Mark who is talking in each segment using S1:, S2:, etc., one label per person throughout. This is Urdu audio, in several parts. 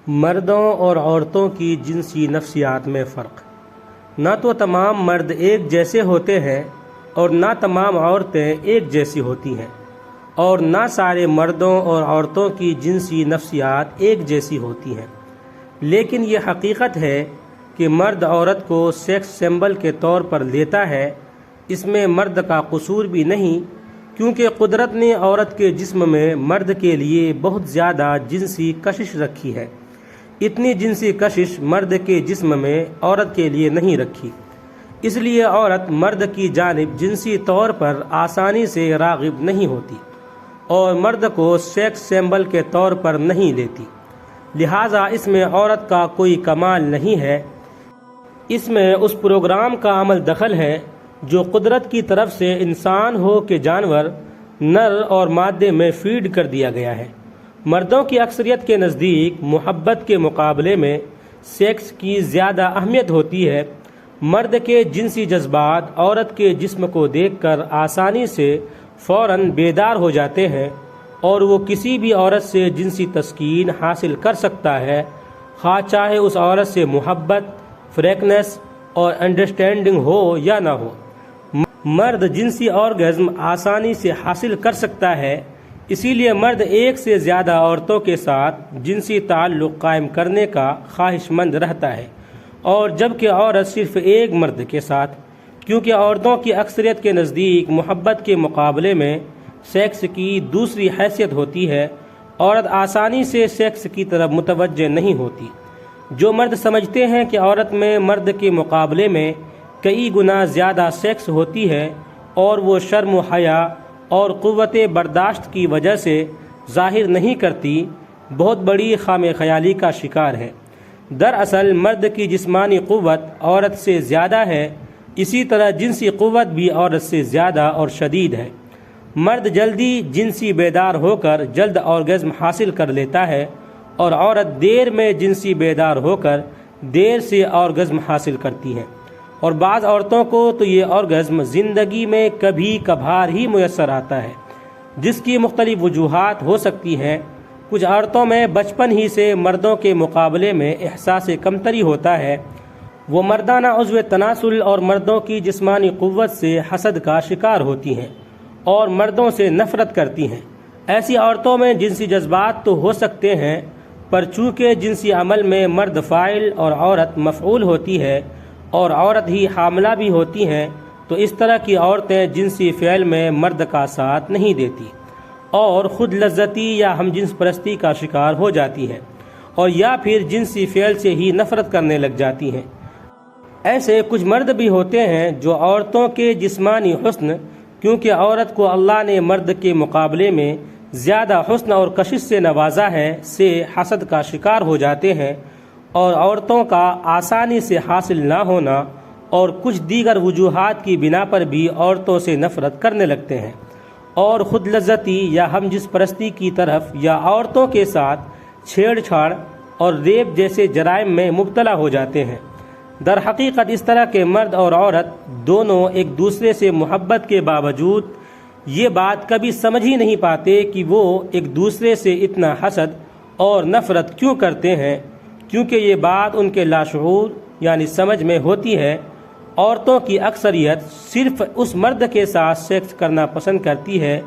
S1: مردوں اور عورتوں کی جنسی نفسیات میں فرق۔ نہ تو تمام مرد ایک جیسے ہوتے ہیں اور نہ تمام عورتیں ایک جیسی ہوتی ہیں، اور نہ سارے مردوں اور عورتوں کی جنسی نفسیات ایک جیسی ہوتی ہیں۔ لیکن یہ حقیقت ہے کہ مرد عورت کو سیکس سمبل کے طور پر لیتا ہے۔ اس میں مرد کا قصور بھی نہیں، کیونکہ قدرت نے عورت کے جسم میں مرد کے لیے بہت زیادہ جنسی کشش رکھی ہے۔ اتنی جنسی کشش مرد کے جسم میں عورت کے لیے نہیں رکھی، اس لیے عورت مرد کی جانب جنسی طور پر آسانی سے راغب نہیں ہوتی اور مرد کو سیکس سمبل کے طور پر نہیں لیتی۔ لہٰذا اس میں عورت کا کوئی کمال نہیں ہے، اس میں اس پروگرام کا عمل دخل ہے جو قدرت کی طرف سے انسان ہو کہ جانور، نر اور مادے میں فیڈ کر دیا گیا ہے۔ مردوں کی اکثریت کے نزدیک محبت کے مقابلے میں سیکس کی زیادہ اہمیت ہوتی ہے۔ مرد کے جنسی جذبات عورت کے جسم کو دیکھ کر آسانی سے فوراً بیدار ہو جاتے ہیں اور وہ کسی بھی عورت سے جنسی تسکین حاصل کر سکتا ہے، خواہ چاہے اس عورت سے محبت، فریکنس اور انڈرسٹینڈنگ ہو یا نہ ہو۔ مرد جنسی آرگزم آسانی سے حاصل کر سکتا ہے، اسی لیے مرد ایک سے زیادہ عورتوں کے ساتھ جنسی تعلق قائم کرنے کا خواہش مند رہتا ہے، اور جبکہ عورت صرف ایک مرد کے ساتھ، کیونکہ عورتوں کی اکثریت کے نزدیک محبت کے مقابلے میں سیکس کی دوسری حیثیت ہوتی ہے۔ عورت آسانی سے سیکس کی طرف متوجہ نہیں ہوتی۔ جو مرد سمجھتے ہیں کہ عورت میں مرد کے مقابلے میں کئی گنا زیادہ سیکس ہوتی ہے اور وہ شرم و حیا اور قوت برداشت کی وجہ سے ظاہر نہیں کرتی، بہت بڑی خام خیالی کا شکار ہے۔ دراصل مرد کی جسمانی قوت عورت سے زیادہ ہے، اسی طرح جنسی قوت بھی عورت سے زیادہ اور شدید ہے۔ مرد جلدی جنسی بیدار ہو کر جلد آرگزم حاصل کر لیتا ہے، اور عورت دیر میں جنسی بیدار ہو کر دیر سے آرگزم حاصل کرتی ہے، اور بعض عورتوں کو تو یہ آرگزم زندگی میں کبھی کبھار ہی میسر آتا ہے، جس کی مختلف وجوہات ہو سکتی ہیں۔ کچھ عورتوں میں بچپن ہی سے مردوں کے مقابلے میں احساس کمتری ہوتا ہے، وہ مردانہ عضو تناسل اور مردوں کی جسمانی قوت سے حسد کا شکار ہوتی ہیں اور مردوں سے نفرت کرتی ہیں۔ ایسی عورتوں میں جنسی جذبات تو ہو سکتے ہیں، پر چونکہ جنسی عمل میں مرد فاعل اور عورت مفعول ہوتی ہے اور عورت ہی حاملہ بھی ہوتی ہیں، تو اس طرح کی عورتیں جنسی فعل میں مرد کا ساتھ نہیں دیتی اور خود لذتی یا ہم جنس پرستی کا شکار ہو جاتی ہیں، اور یا پھر جنسی فعل سے ہی نفرت کرنے لگ جاتی ہیں۔ ایسے کچھ مرد بھی ہوتے ہیں جو عورتوں کے جسمانی حسن، کیونکہ عورت کو اللہ نے مرد کے مقابلے میں زیادہ حسن اور کشش سے نوازا ہے، سے حسد کا شکار ہو جاتے ہیں، اور عورتوں کا آسانی سے حاصل نہ ہونا اور کچھ دیگر وجوہات کی بنا پر بھی عورتوں سے نفرت کرنے لگتے ہیں، اور خود لذتی یا ہم جنس پرستی کی طرف یا عورتوں کے ساتھ چھیڑ چھاڑ اور ریپ جیسے جرائم میں مبتلا ہو جاتے ہیں۔ در حقیقت اس طرح کے مرد اور عورت دونوں ایک دوسرے سے محبت کے باوجود یہ بات کبھی سمجھ ہی نہیں پاتے کہ وہ ایک دوسرے سے اتنا حسد اور نفرت کیوں کرتے ہیں، کیونکہ یہ بات ان کے لاشعور یعنی سمجھ میں ہوتی ہے۔ عورتوں کی اکثریت صرف اس مرد کے ساتھ سیکس کرنا پسند کرتی ہے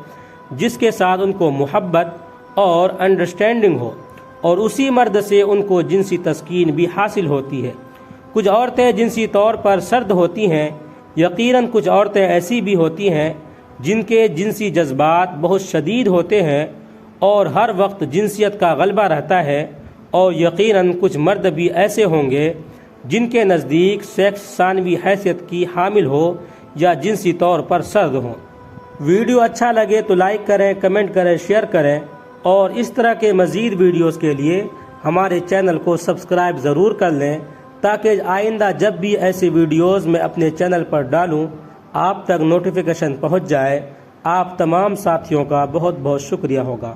S1: جس کے ساتھ ان کو محبت اور انڈرسٹینڈنگ ہو، اور اسی مرد سے ان کو جنسی تسکین بھی حاصل ہوتی ہے۔ کچھ عورتیں جنسی طور پر سرد ہوتی ہیں، یقیناً کچھ عورتیں ایسی بھی ہوتی ہیں جن کے جنسی جذبات بہت شدید ہوتے ہیں اور ہر وقت جنسیت کا غلبہ رہتا ہے، اور یقیناً کچھ مرد بھی ایسے ہوں گے جن کے نزدیک سیکس ثانوی حیثیت کی حامل ہو یا جنسی طور پر سرد ہوں۔ ویڈیو اچھا لگے تو لائک کریں، کمنٹ کریں، شیئر کریں، اور اس طرح کے مزید ویڈیوز کے لیے ہمارے چینل کو سبسکرائب ضرور کر لیں، تاکہ آئندہ جب بھی ایسے ویڈیوز میں اپنے چینل پر ڈالوں آپ تک نوٹیفیکیشن پہنچ جائے۔ آپ تمام ساتھیوں کا بہت بہت شکریہ ہوگا۔